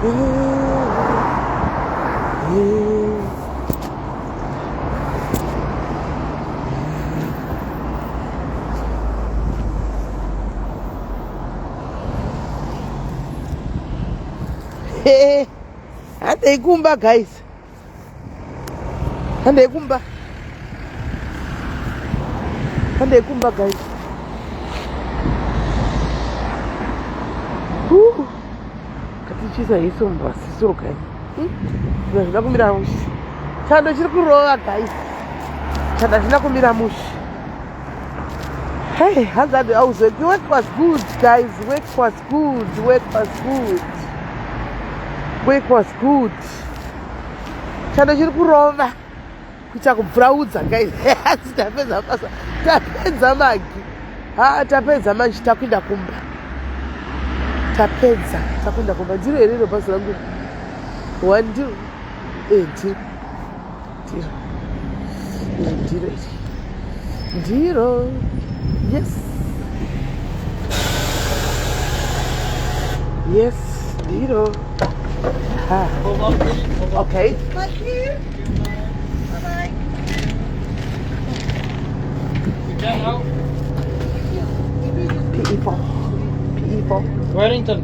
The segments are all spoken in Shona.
Handei kumba guys, handei kumba guys. Katichiza isomba siso guys. Zvina kumira mushi. Chando chiri kurova guys. Chando china kumira mushi. Hey, Hazard house work was good guys. Work was good. Chando chiri kurova. Kuita kubvuraudza guys. Tapedza basa. Tapedza magi. Tapedza manje takuenda kumba. Takuenda kumba. Ndiro herero basa rangu. Ndiro. Yes, ndiro. Hold on, please. Hold on. Okay. Thank you. Bye-bye. You get out. PE4. Wellington.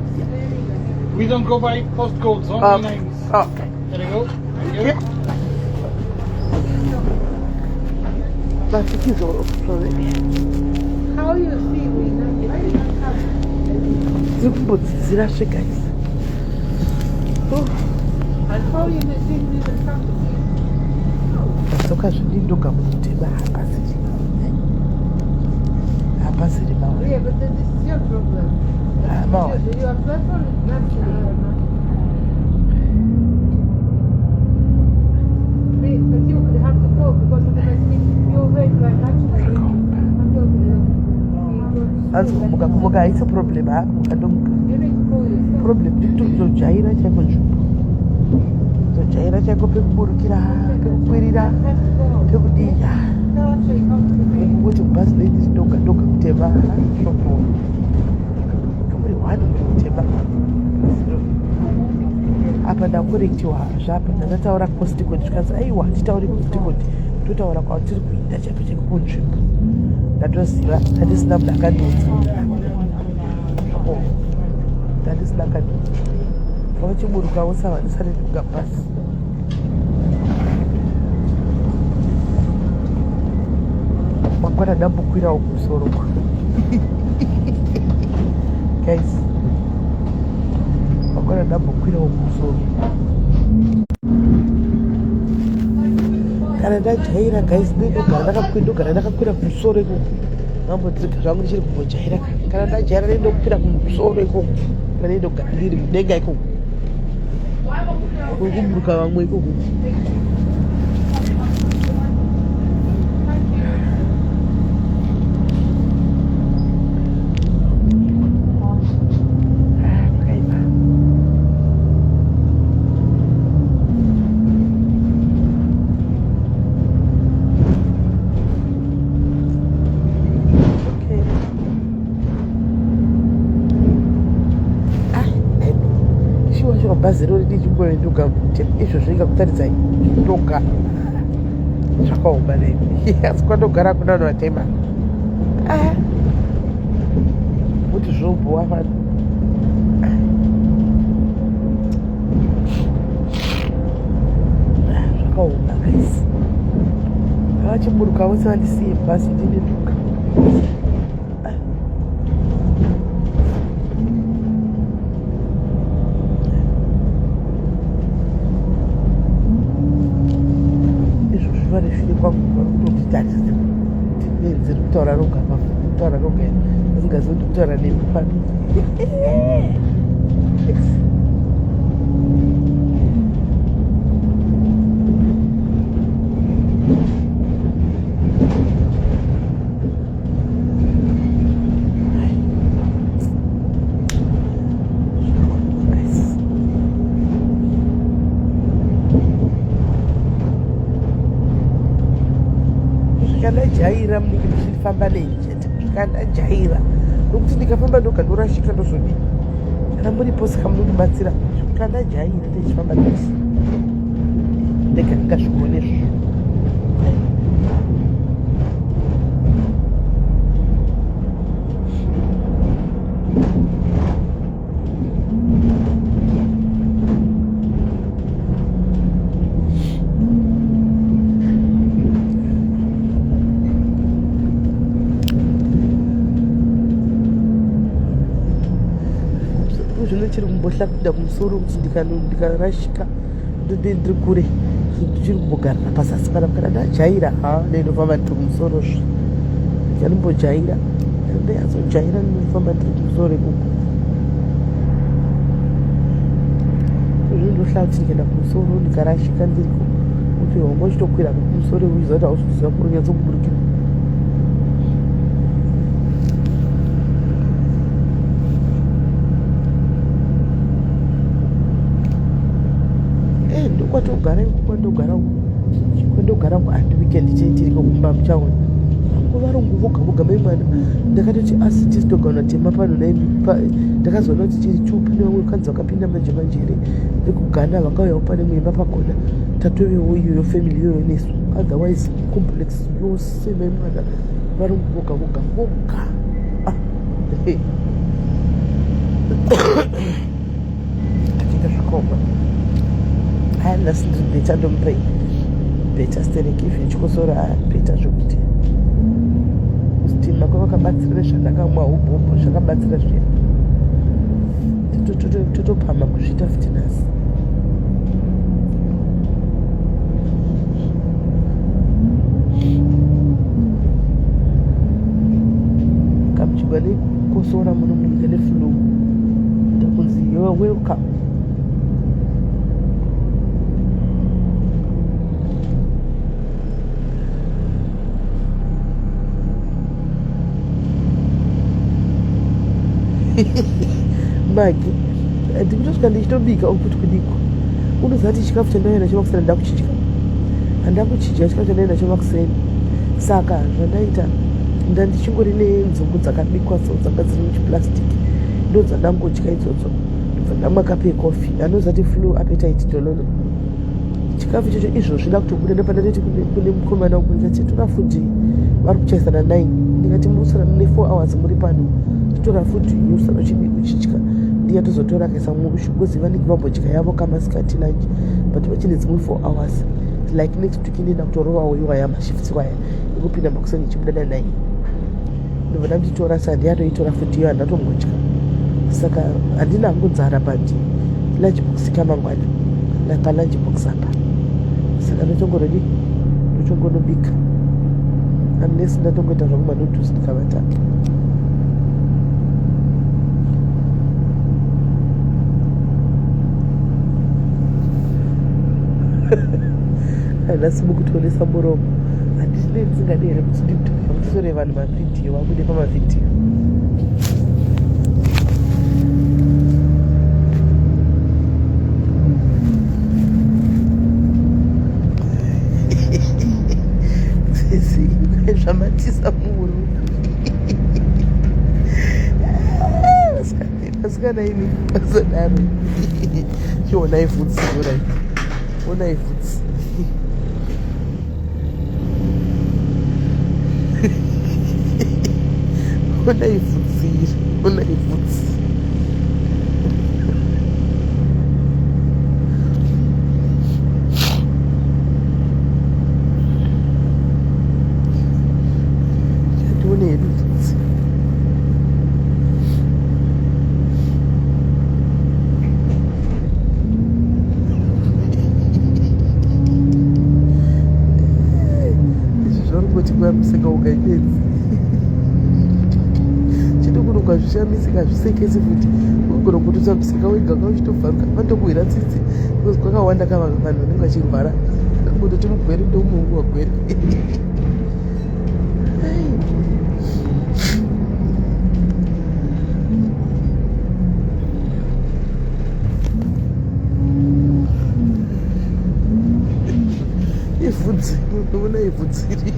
We don't go by postcodes, only names. Okay. There you go. Thank you. Yeah. That's it is all sorry. How are you feeling? Zirashe guys. And how are you feeling in the company? Soka zvindoka kutema hapasiri mawe. Yeah, but then this is your problem. Mawe. You are platform but you have to go because otherwise you wait like actually. Kumuka haisi problem hako ukandomuka. You need to call yourself. Problem kuzojaira chako nzvimbo. Kuzojaira chako pekuburukira, pekukwirira, pekudira. Kuti bhazi redi doka kutema shoko. Kamuri wani kutema. Apa ndakorektiwa zvapa ndataura cost code zvikanzi aiwa titaure cost code totaura kwatiri kuita chapa cheko kunzvimbo. Ndatoziva handisina mudakadzi. Handisina kadzi. Vachiburuka usava ndisari kuga bhazi. Mangwana ndambokwira kumusoro. Guys. Mangwana ndambokwira kumusoro. Kana ndajaira guys ndogara ndakakwira kumusoro ikoko. Ngambodzika zvangu ndichiri kumbojaira. Kana ndajaira ndokwira kumusoro ikoko. Kana ndogara ndiri mudenga ikoko. Kuburuka vamwe ikoko. Bhazi rori richimboenduka kuti izvo zvingakutaridzai ndoga zvakaoma neni asi kwandogara kuna vanhu vatema kuti zvobhuwa vanhu zvakaoma guys avachiburuka vose vandisiye bhazi ndinenduka ziri kutaura roga kutaura roga asingazivi kuti kutaura nemi pano ndajaira munenge ndichifamba nechete ndajaira nokuti ndikafamba ndoga ndorashika ndozodii kana muripo saka munondibatsira kandajaira tichifamba tose ndega ndingazvionezvo. Zvino chiri kumbohla kuda kumusoro kuti ndikarashika ndiri kure ndichiri kumbogarira pazasi pana kana ndajaira ndinofamba ndiri kumusorozvo ndichanombojaira ndeyatsojaira ndinofamba ndiri kumusoro ikoko zvinondohla kuti ndikaenda kumusoro ndikarashika ndiriko upenyu hwangu uchitokwira kumusoro uchiziva kuti hauchiziva kunyatsokuburukira. kwandogara handi weekend chaitiriko kumba muchaona kuvarungu voga voga maimwana ndakatoti asi tisitogana tema pano ndakazoona kuti chiri chupi nevamwe vakadzi vakapinda manje manje here vekuganda vakauyawo pane muimba pakona tatovewo iyoyo family iyoyo nesu otherwise complex yose maimwana varungu voga voga voga achiita zvakaoma nasi ndiri bheta ndomupei bheta sterekifi chikosora bheta zvokuti kusitima kwavakabatsira zvandakamwa ubhobho zvakabatsira zviya totopama kuzviita futi nhasi. kamuchigwa nekukosora muno munyika neflu takunzi you're welcome. magi ndikutosvika ndichitobika ukuti kudiko unoziva kuti chikafu chandauya nacho makuseni ndakuchidya handakuchidya chikafu chandauya nacho makuseni saka zvandaita ndandichingori nenzungu dzakabikwa so dzanga dziri muchiplastiki ndo dzandangodya idzodzo ndobva ndamwa kape kofi anoziva kuti flu appetite dolono chikafu ichocho izvozvo zvida kutobuda ndopandati kune mukomana wangu ndikati tora fudhi vari kuchaisana 9 ndikati musara mune 4 hours muri pano tora fudhi usara uchidya ndiyatozotora kaisa mushungoziva ndikivambodya yavo kamasikati lunch but vachine dzimwe 4 hours like next week ndienda kutorovawo iwaya mashifts waya ekupinda makuseni ichibuda na9 ndobva ndamutitora sa ndiyatoitora fudhi iyo handatongodya saka handina hangu nzara but lunch box kamangwana napa lunch box apa saka ndotongorodi ndotongonobika unless ndatongoita zvangu manoodles ndikavatatu. Handasi mukutonesa muromo handisi nendisingadi here kuti ndisore vanhu mavhidhiyo vabude pamavhidhiyo. zvamatisa muru asikana ini azodaro chionai vhutsi onai vhutsi onai vhutsi musika ukaipedzi chitokuro ukazvishamisa kazvisekese futi ugona kutotsa musika wega kauchitobvaruka pandokuhwira tsitsi because kwakawanda kava vanhu vanenge vachirwara kutoti mugwere ndomungu wagwere ivhudzi unoona ivhudziri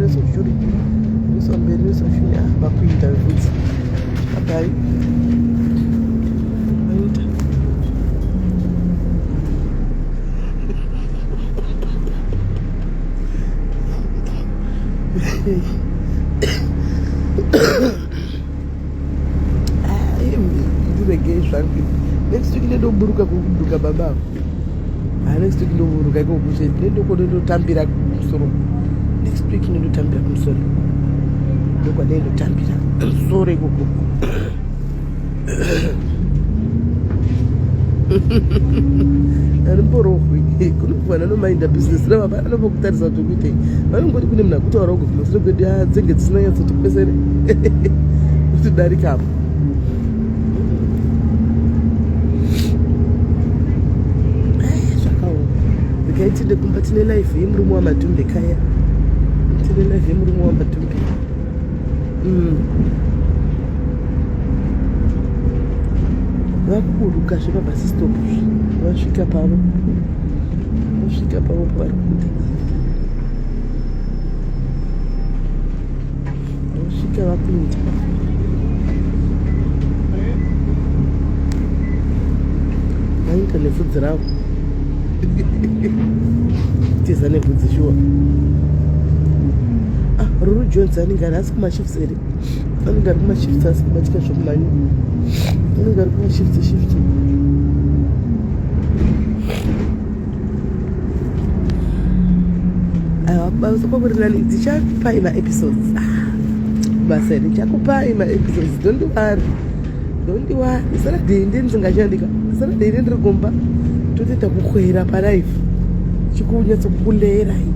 nesoshure unoiswa mberi nesoshure vakuita vhudzi abai vaita ndirengei zvangu next week ndoburuka kuburuka babavo next week ndoburuka ikokushe ndokondotambira kumusoro next week ndotambira kumusoro ndokwanendotambira musoro ikoko arimborohwe kunogwana nomainda business ravava anovokutarisa kuti kuitei vanongoti kune munhu akutaura uko kumasoro kwedu dzenge dzisinanyatsoti kwesere kuti darikapo tinde kumba tine life yemurume wamadhumbe kaya tine life yemurume wamadhumbe vakuruka zvepabhasi stop vasvika pavo pavari kuda vasvika vapinda vainda nebvudzi ravo tiza nebvudzi shuwa ruru jones anenge ari asi kumashifts ere anenge ari kumashifts asi kubatika zvokumanyu anenge ari kumashifts aiwabasakwakuriani dzichapai maepisodes basa ere chakupai maepisodes dondiwari saradhei ndenzingachandika saradhei ndendiri kumba totoita kukwera palife chikunyatsokulerai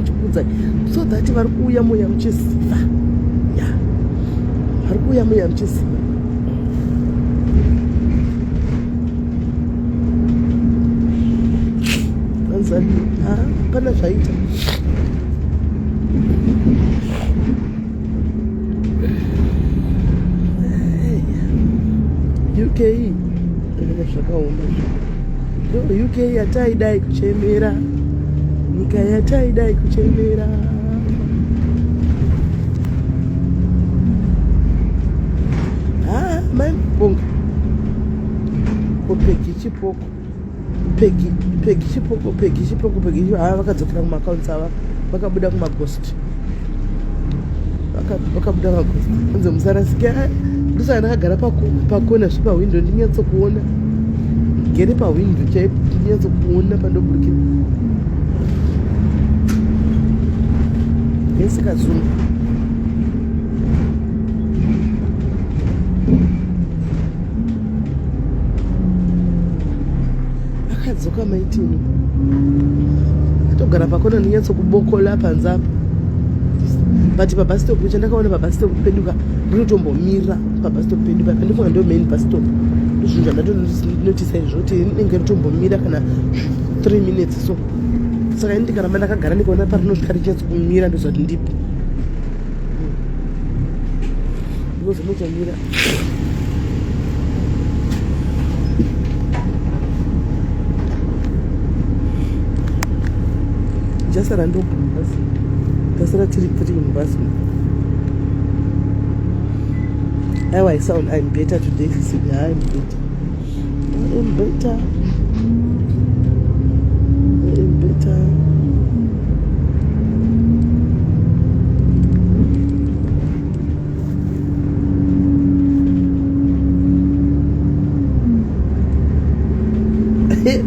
chikudzai so that vari kuuya muya muchiziva vari kuuya muya muchiziva anzani pana zvaita UK zvakaoma UK yataidai kuchemera nyika yataidai kuchemera maimubonga kopegi chipoko vakadzokera kumakaunti ava vakabuda kumagost anze musarasike ndosana akagara pakona zvipawindo ndinyatsokuona gere pawindo chaipo ndinyatsokuona pandoburukira nesikazungu akadzoka maitini atogara pakona ndinyatsokubokola panzapo but pabhasitopu chandakaona pabhasitopu peduka ndinotombomira pabhasitopu peduka pandifunga ndo main bhasitopu ndozvinhu zvandatonotisai zvoti inenge ritombomira kana 3 minutes so saka ndikaramba ndakagara ndikaona parinosvika richatsokumira ndozvati ndipo ndozvinotomira jasara ndogumabasi tasara tiri 3 mubasi how I sound. I'm better today. I'm better.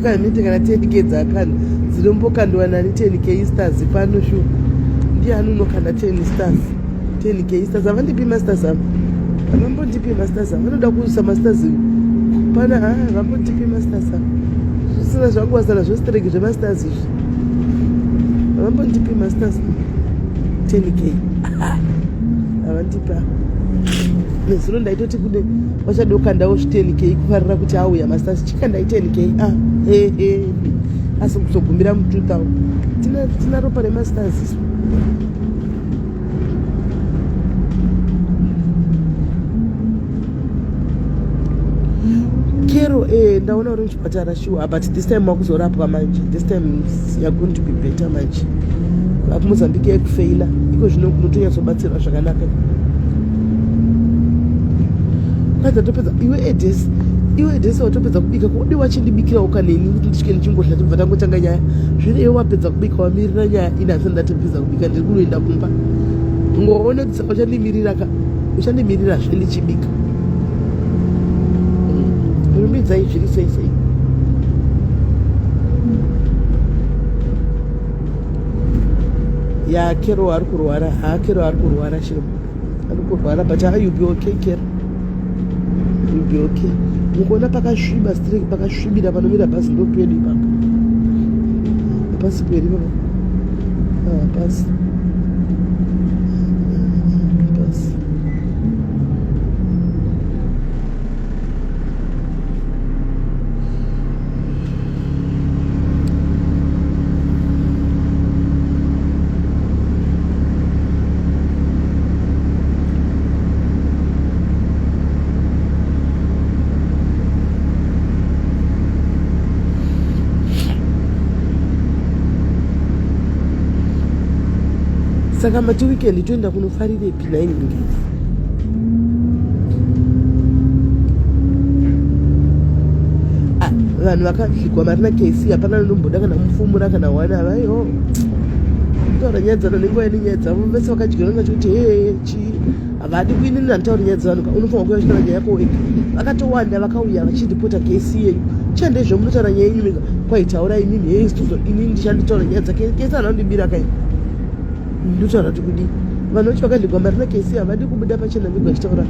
Kamite kana 10k dzakana dzinombokandwa nani 10k stars pano shu ndiani unokanda 10 stars 10k stars avandipi masters ava avambondipi masters ava vanoda kuisa masters pana avambondipi masters ava zvisina zvangwasana zvostreki zvemasters izvi avambondipi masters 10k avandipa nezuro ndaitoti kude vachadokandawo 10k kufarira kuti auya masters chikandai 10k asi kuzogumira mu2000 tina ropa remasters isu kero ndaona uri muchipatara sure but this time wakuzorapwa manje this time you're going to be better manje apa Mozambique ekufeila iko zvino kunotonyatsobatsirwa zvakanaka kadzatopedza iwe edhesi watopedza kubika kodiwa chindibikirawo kaneni kuti ndisvike ndichingodla tibva tangotanga nyaya zvino iwe wapedza kubika wamirira nyaya ina asati ndatopedza kubika ndiri kunoenda kumba ngoone kuti saka uchandimirira zve ndichibika rumbidzai zviri sei sei ya Kero ari kurwara Kero ari kurwara shiro ari kurwara but you'll be okay Kero you'll be okay mukuona pakasviba strike pakasvibira panomira bhazi ndopedu ipapa hapasi peri papa hapasi saka mati weekend toenda kunofarire pinaini ngezi vanhu vakasvikwa marina kesi hapana nomboda kana mufumura kana wana vaiho taura nyaya dzano nenguva ine nyaya dzavo vese vakadyira ngachikuti chi havadi kuinini ndanditaura nyaya dzavano unofanwa kuya chitaura nyaya yako wega vakatowanda vakauya vachiripota kesi yeyu chandezvo munotaura nyaya yenyu mega kwaitaura inini heistozo inini ndichanditaura nyaya dzake kesi hana kundibira kai ndotaura kuti kudii vanhu vacho vakadligwa marina kesi havadi kubuda pachena mega vachitaura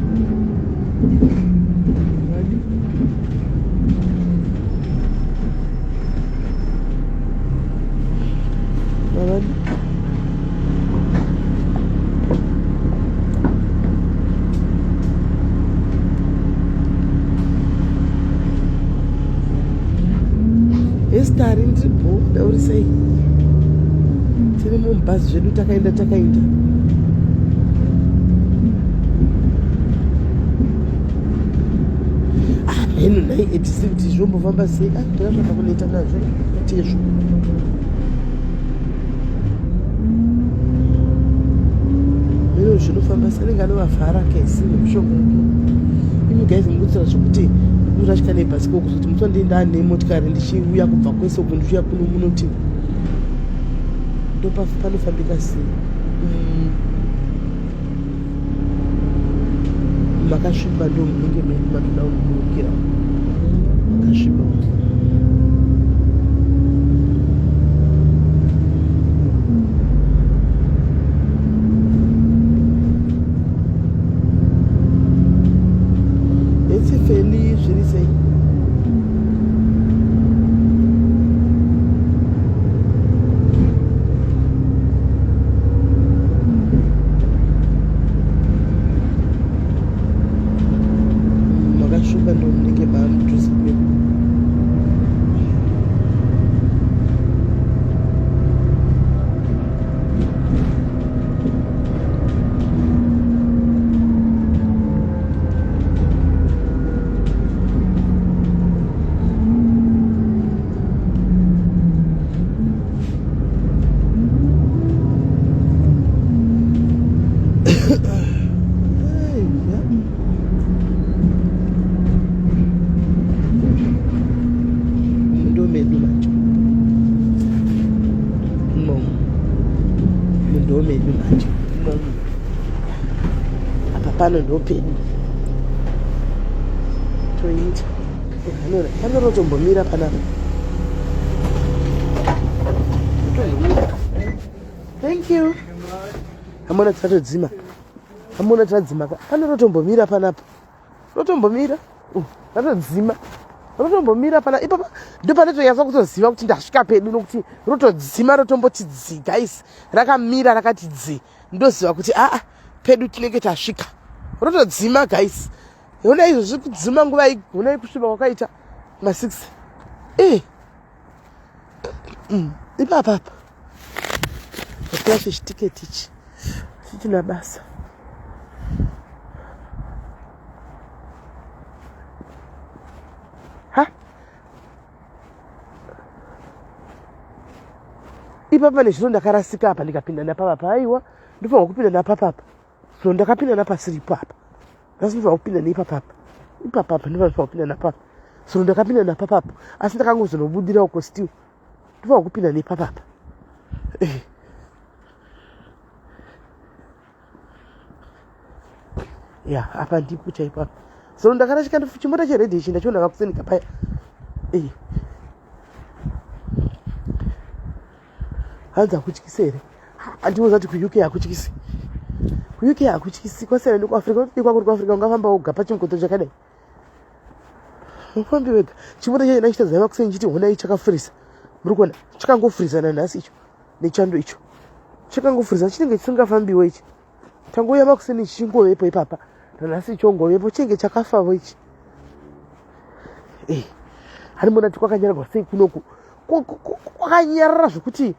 estari ndiripo ndauri sei tiri mumubhazi zvedu takaenda henu nai 86 zvombofamba sei ndakasvaka kunoita nazvo tezvo heno zvinofamba sei anenge anovavhara kesi nemushonga yake imigaizi mukutsira zvokuti murashika nebhasikoro kuzoti mutondienda nemotikari ndichiuya kubva kwese uku ndichiuya kuno munoti ndo panofambika sei makasviba ndo munenge meni matoda kumurukira makasviba etsifeli zviri sei makasviba ndo munenge maamudhuze kwenu ndomedu manje apa pano ndopedu toita panorotombomira panapa thank you hamona tatodzima hamona tadzima panorotombomira panapa rotombomira ratodzima rotombomira pana ipapa ndo panatoyasa kutoziva kuti ndasvika pedu nokuti rotodzima rotomboti dzi guys rakamira rakati dzi ndoziva kuti pedu tinenge tasvika rotodzima guys ona izvozvi kudzima nguva iyi onai kusviba kwakaita ma6 ipapapa akurashe chitiketi ichi chichina basa ipapa nezvino ndakarasika apa ndikapinda napapa aiwa ndofanirwa kupinda napapapa so ndakapinda napasiripo apa asi ndofanirwa kupinda neipapapa ipapapa ndofanirwa kupinda napapa so ndakapinda napapapa asi ndakangozonobudira uko still ndofanirwa kupinda nepapapa ya apa ndipo chaipapa so ndakarashika chimota cheredhi ichi ndachiona kakusenika paya hanzi akutyisi here handiuza kuti kuuk hakutyisi kuuk hakutyisi kwasiyana nekuafrica kuri kuafrica ungafamba woga pachimgoto chakadai ufambi wega chimota chachina chitazaiva kuseni chiti honai chakafurisa muri kuona chakangofurisana nhasi icho nechando icho chakangofurisa chinenge chisingafambiwo ichi tangoya makuseni chichingovepo ipapa nanhasi ichongovepo chinenge chakafavo ichi hanimona kuti kwakanyararwa sei kunoku kwakanyarara zvokuti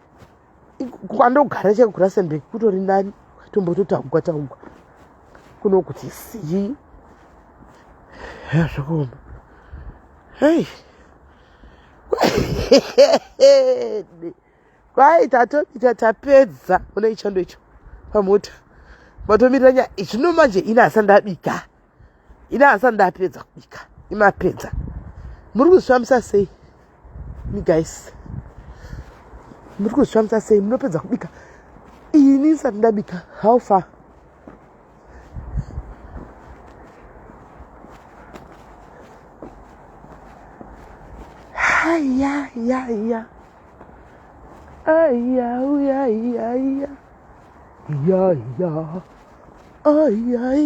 kwandogara chekugurasenberg kutori nani kwatombototagwa tagwa kuno kuti sii zvakaoma kwai tatopita tapedza una ichando icho pamota matomirira nyaya zvino manje ina hasa ndabika ina hasa ndapedza kubika imapedza muri kuzvifambisa sei miguys muri kuzvifambisa sei munopedza kubika ini isati ndabika how far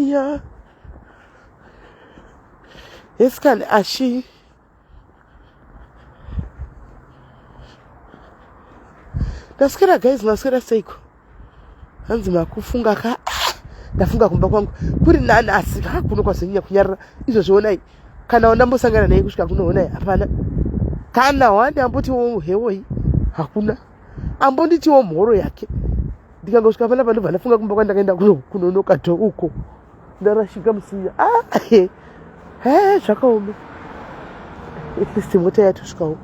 ya esikani ashi ndasikira guys masikira seiko hanzi makufunga ka ndafunga kumba kwangu kuri nani asi kuno kwazonyanya kunyarara izvozvionai kana wandambosangana naye kusvika kunoonai hapana kana wani ambotiwo hewoi hakuna ambonditiwo mhoro yake ndikangosvika pana pandobva ndafunga kumba kwandakaenda kunonokato uko ndarashika musinya zvakaoma at least mota yatosvikawo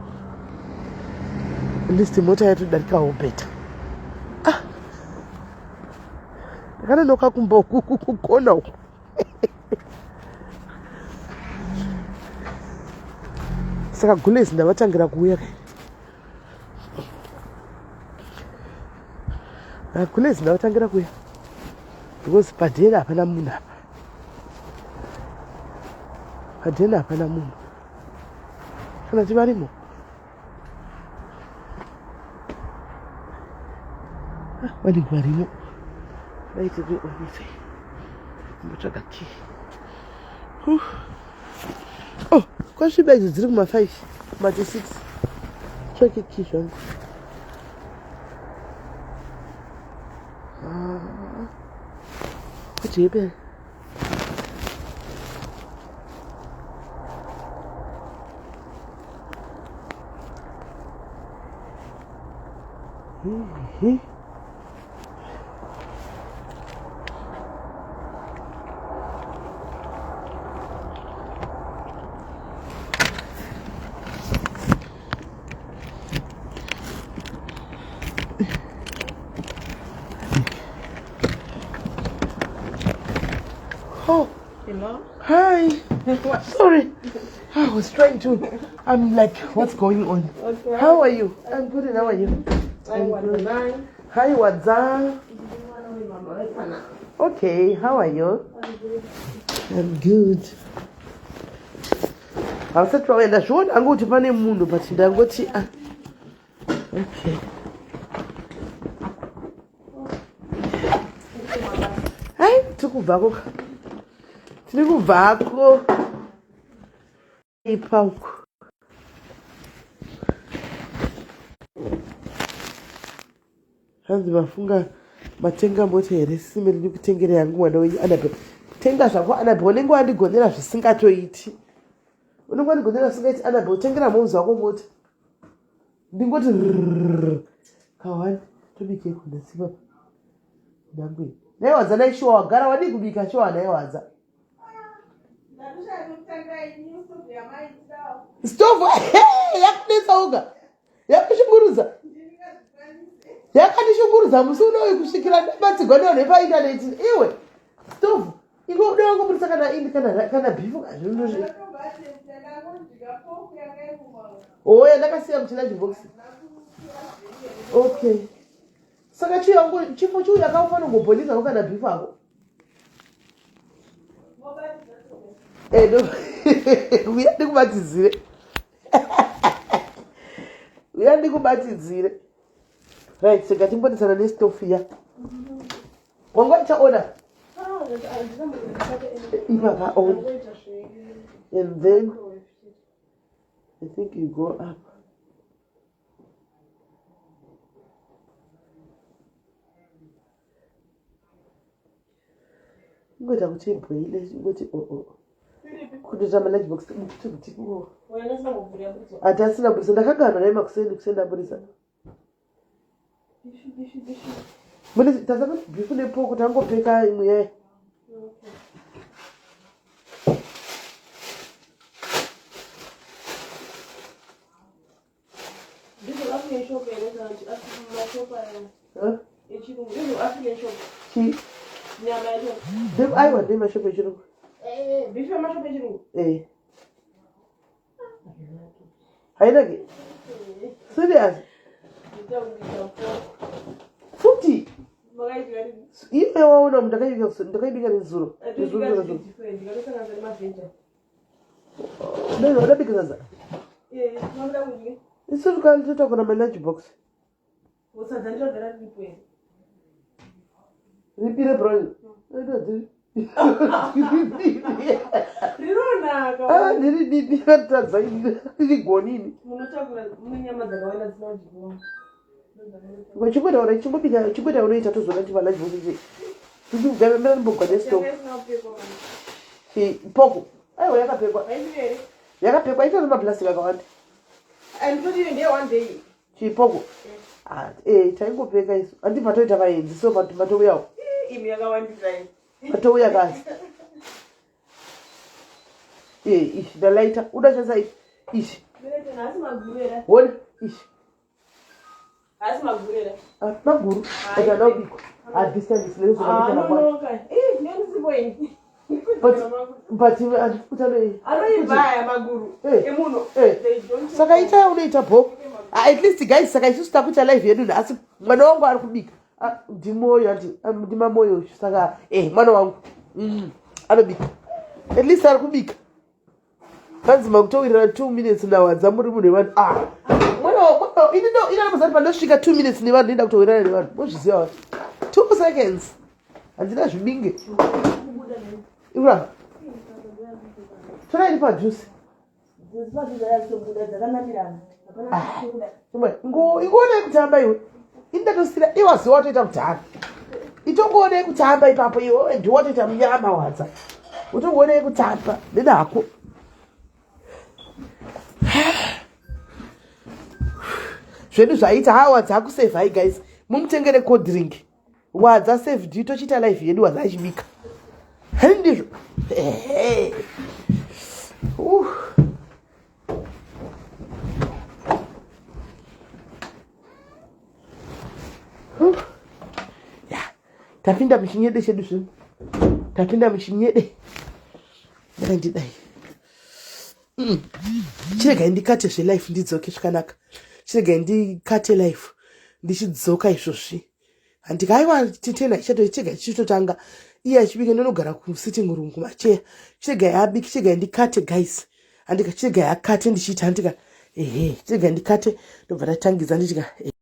at least mota yatodarikawo beta ndakanonoka kumba uku kukona uku saka gulezi ndavatangira kuuya gulezi ndavatangira kuuya because padhena hapana munhu apa padhena hapana munhu kana tivarimo vanenge varimo vaitekuonise mbotsvaga kii kwasviba idzo dziri kuma5 kuma6 tsvake kii zvangu kujepe Oh, hello. Hi. Sorry. I was trying to. I'm like, what's going on? Okay. How are you? I'm good. And how are you? I'm good. Hi, what's up? Okay. How are you? I'm good. I'll set to the short. I'm going to find a moon, but I'm going to. Okay. Hi. Tukubako. Tirikubvako ipauko hanzi mafunga matenga mota here sime riri kutengera yangu mwana wenyu Annabelle tenga zvako Annabelle unenge wandigonera zvisingatoiti unenge wandigonera zvisingaiti Annabelle tengera mouzi wako mota ndingoti kawani tobike kunasipa ndangwe naiwadza naishuwa wagara wadi kubika shuwa naiwadza stovu yakudetsa uga yakushunguruza yakandishungurudza musi unoyu kusvikira ndabatsirwa nayo nepaindaneti iwe stovu inoda kungomurisa kana bhifu kazvinozvi oya ndakasiya muchilunch box. Okay, saka chifo chiuya kaufana kungobhonisa kana bhifu ako uya ndikubatidzire uya ndikubatidzire. Right, saka timbodisana nestofu ya wanga chaona ipaka on, and then I think you go up. Ngoda kuti bhoile ngoti kutoita lunch box kuti atasina burisa ndakagara naye makuseni kusenda burisa mune tasaka bhifu nepoko tangopeka imwe yaye aiwa ndei mashopu echirungu hainake serious futi iwe waona ndakaibika nezuro ndabika sasa isutu kalitotagona malunch box ripire broil ndirididiratatsa ririgonini chimbota unoita tozona ti valunch box ndimboga nestofu poko aiwa yakapekwa itori maplastic akawanda chipoko taingopeka isu handibva toita vaenzi so matouyawo matouya kazi ishi ndalaita uda chasa ishi hona ishi maguru atadaubikwa saka ita unoita bho at least guys saka isusu takuita live yedu asi mwana wangu ari kubika ndimoyo ndimamoyo saka mwana wangu anobika at least ari kubika kanzima kutowirira 2 minutes nawadza muri munhu nevanhu inamazari pandosvika 2 minutes nevanhu ndinoda kutowirana nevanhu mozviziva wati 2 seconds handina zvibinge ira torairi pajusi ingoonei kutamba iwe indatosira iwaziva watoita kutamba itongoonei kutamba ipapo iwe ndiwatoita munyama wadza utongoonei kutamba nenako zvedu zvaita hawa dzakusave hai guys mumutengere cold drink wadza saved itochita life yedu wadza achibika hani ndizvo tapinda muchinyede chedu zvino tapinda muchinyede ndidai chiregai ndikate zvelife ndidzoke zvakanaka chiregai ndikate life ndichidzoka izvozvi handikaiwa titena ichatoichega ichitotanga iye achibika ndinogara kusitting room kumacheya chiregai abiki chiregai ndikate guys handika chiregai akate ndichiita handika chiregai ndikate ndobva tatangidza ndichika